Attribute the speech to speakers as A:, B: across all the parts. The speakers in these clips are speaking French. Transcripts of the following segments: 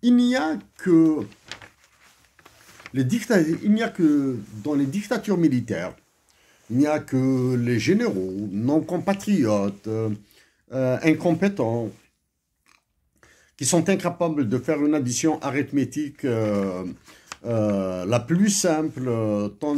A: il n'y a que il n'y a que dans les dictatures militaires, il n'y a que les généraux non compatriotes, incompétents, qui sont incapables de faire une addition arithmétique la plus simple, tant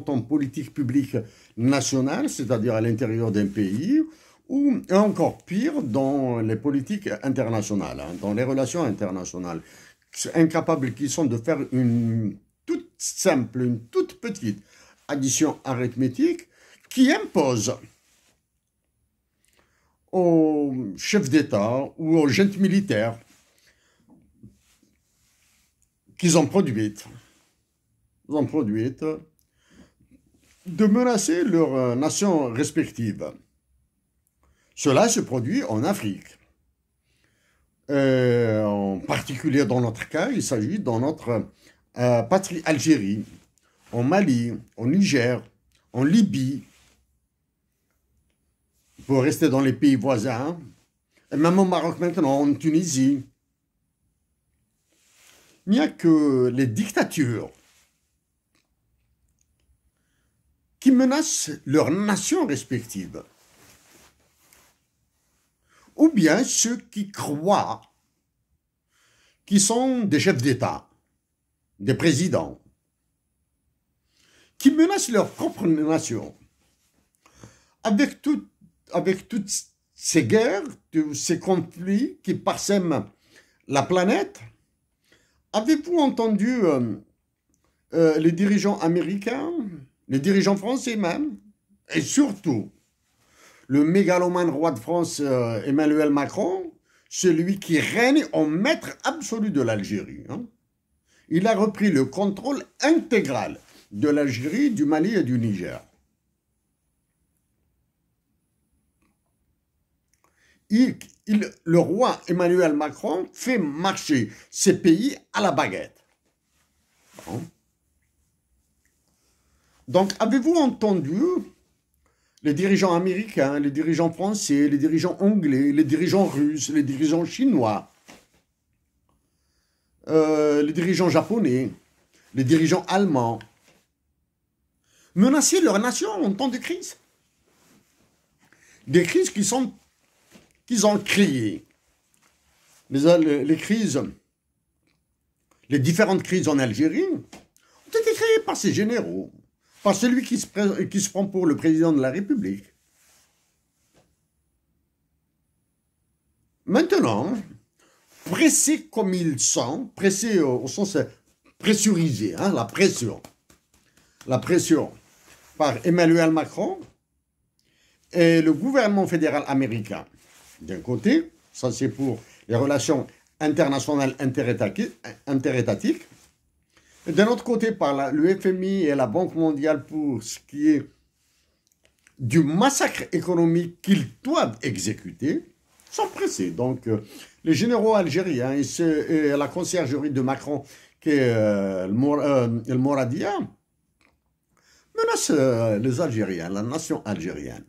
A: en politique publique nationale, c'est-à-dire à l'intérieur d'un pays, ou encore pire dans les politiques internationales, hein, dans les relations internationales. Incapables qu'ils sont de faire une toute simple, une toute petite addition arithmétique qui impose aux chefs d'État ou aux jeunes militaires qu'ils ont produites, de menacer leurs nations respectives. Cela se produit en Afrique. En particulier dans notre cas, il s'agit dans notre patrie Algérie, en Mali, au Niger, en Libye, pour rester dans les pays voisins, et même au Maroc maintenant, en Tunisie. Il n'y a que les dictatures qui menacent leurs nations respectives, ou bien ceux qui croient qu'ils sont des chefs d'État, des présidents, qui menacent leur propre nation. Avec toutes ces guerres, tous ces conflits qui parsèment la planète, avez-vous entendu les dirigeants américains, les dirigeants français même, et surtout le mégalomane roi de France Emmanuel Macron, celui qui règne en maître absolu de l'Algérie, hein? Il a repris le contrôle intégral de l'Algérie, du Mali et du Niger. Le roi Emmanuel Macron fait marcher ces pays à la baguette. Bon. Donc, avez-vous entendu les dirigeants américains, les dirigeants français, les dirigeants anglais, les dirigeants russes, les dirigeants chinois, les dirigeants japonais, les dirigeants allemands, menacer leur nation en temps de crise? Des crises qu'ils ont créées. Les crises, les différentes crises en Algérie ont été créées par ces généraux, par celui qui se prend pour le président de la République. Maintenant, pressés comme ils sont, pressés au sens pressurisé, hein, la pression par Emmanuel Macron et le gouvernement fédéral américain. D'un côté, ça c'est pour les relations internationales interétatiques, et d'un autre côté par le FMI et la Banque mondiale pour ce qui est du massacre économique qu'ils doivent exécuter, sont pressés. Donc, les généraux algériens et la conciergerie de Macron, qui est le Moradia, menacent les Algériens, la nation algérienne.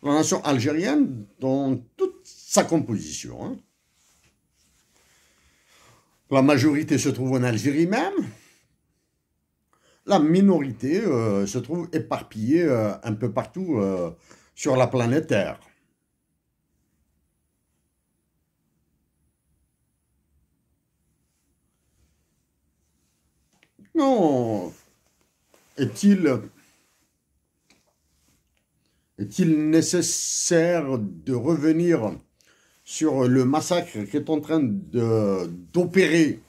A: La nation algérienne dans toute sa composition. Hein. La majorité se trouve en Algérie même. La minorité se trouve éparpillée un peu partout sur la planète Terre. Non, est-il nécessaire de revenir sur le massacre qui est en train d'opérer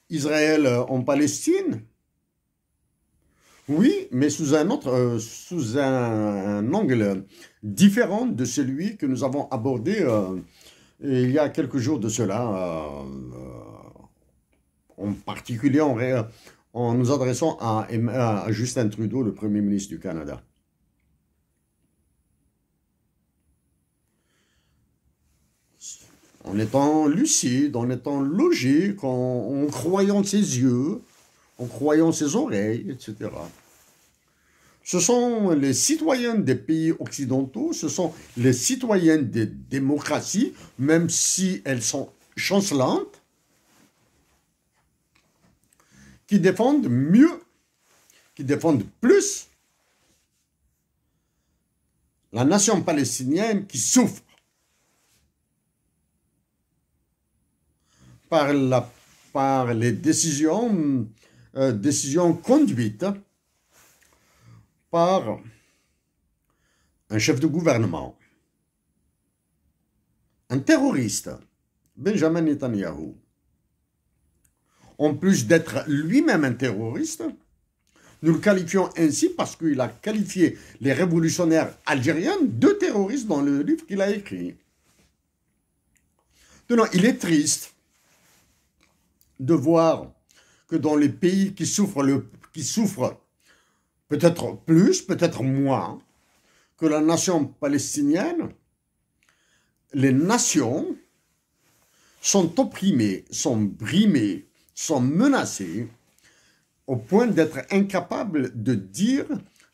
A: Israël en Palestine? Oui, mais sous un angle différent de celui que nous avons abordé il y a quelques jours de cela, en particulier en nous adressant à Justin Trudeau, le Premier ministre du Canada. En étant lucide, en étant logique, en croyant ses yeux, en croyant ses oreilles, etc. Ce sont les citoyens des pays occidentaux, ce sont les citoyens des démocraties, même si elles sont chancelantes, qui défendent mieux, qui défendent plus la nation palestinienne qui souffre par les décisions conduites par un chef de gouvernement, un terroriste, Benjamin Netanyahu. En plus d'être lui-même un terroriste, nous le qualifions ainsi parce qu'il a qualifié les révolutionnaires algériens de terroristes dans le livre qu'il a écrit. Donc, il est triste de voir que dans les pays qui souffrent peut-être plus, peut-être moins, que la nation palestinienne, les nations sont opprimées, sont brimées, sont menacées, au point d'être incapables de dire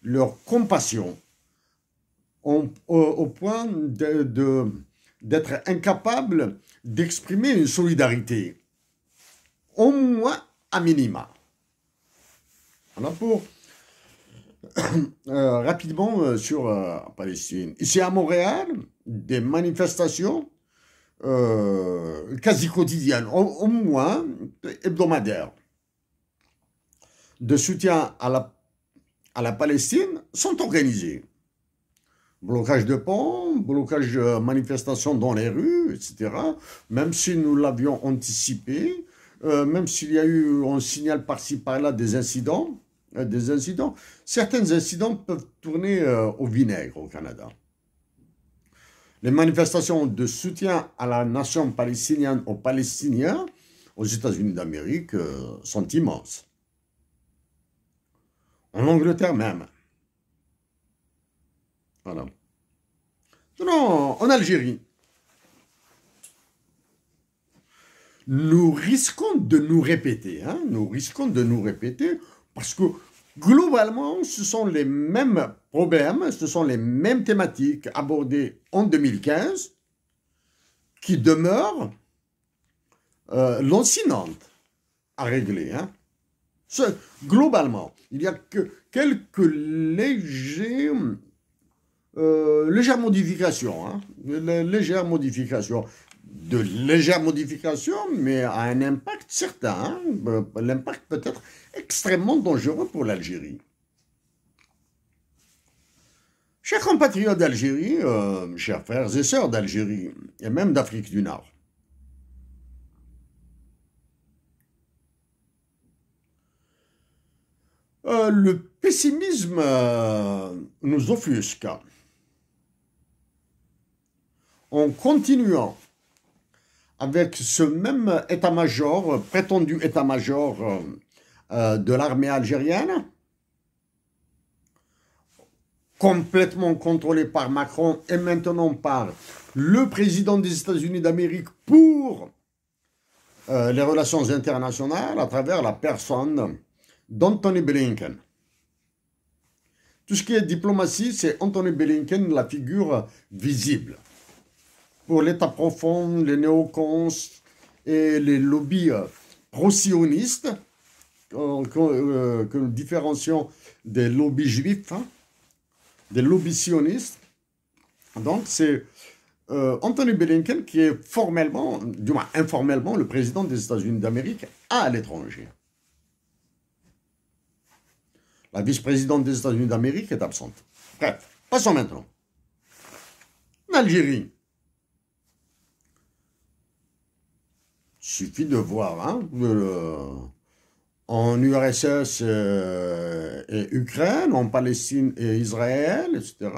A: leur compassion, au point d'être incapables d'exprimer une solidarité, au moins à minima. Voilà pour rapidement sur Palestine. Ici à Montréal, des manifestations quasi quotidiennes, au moins hebdomadaires, de soutien à la Palestine sont organisées. Blocage de ponts, blocage de manifestations dans les rues, etc. Même si nous l'avions anticipé, même s'il y a eu, on signale par-ci par-là des incidents, certains incidents peuvent tourner au vinaigre au Canada. Les manifestations de soutien à la nation palestinienne, aux Palestiniens, aux États-Unis d'Amérique, sont immenses. En Angleterre même. Voilà. Non, en Algérie. Nous risquons de nous répéter, parce que globalement, ce sont les mêmes problèmes, ce sont les mêmes thématiques abordées en 2015 qui demeurent lancinantes à régler. Globalement, il y a que quelques légères modifications, de légères modifications, mais à un impact certain. L'impact peut être extrêmement dangereux pour l'Algérie. Chers compatriotes d'Algérie, chers frères et sœurs d'Algérie, et même d'Afrique du Nord, le pessimisme nous offusque. En continuant avec ce même état-major, prétendu état-major de l'armée algérienne, complètement contrôlé par Macron et maintenant par le président des États-Unis d'Amérique pour les relations internationales à travers la personne d'Anthony Blinken. Tout ce qui est diplomatie, c'est Anthony Blinken, la figure visible. Pour l'État profond, les néocons et les lobbies pro-sionistes, que nous différencions des lobbies juifs, des lobbies sionistes. Donc c'est Anthony Blinken qui est formellement, du moins informellement, le président des États-Unis d'Amérique à l'étranger. La vice-présidente des États-Unis d'Amérique est absente. Bref, passons maintenant. En Algérie. Suffit de voir, en URSS et Ukraine, en Palestine et Israël, etc.,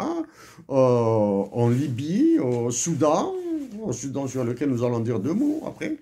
A: en Libye, au Soudan sur lequel nous allons dire deux mots après.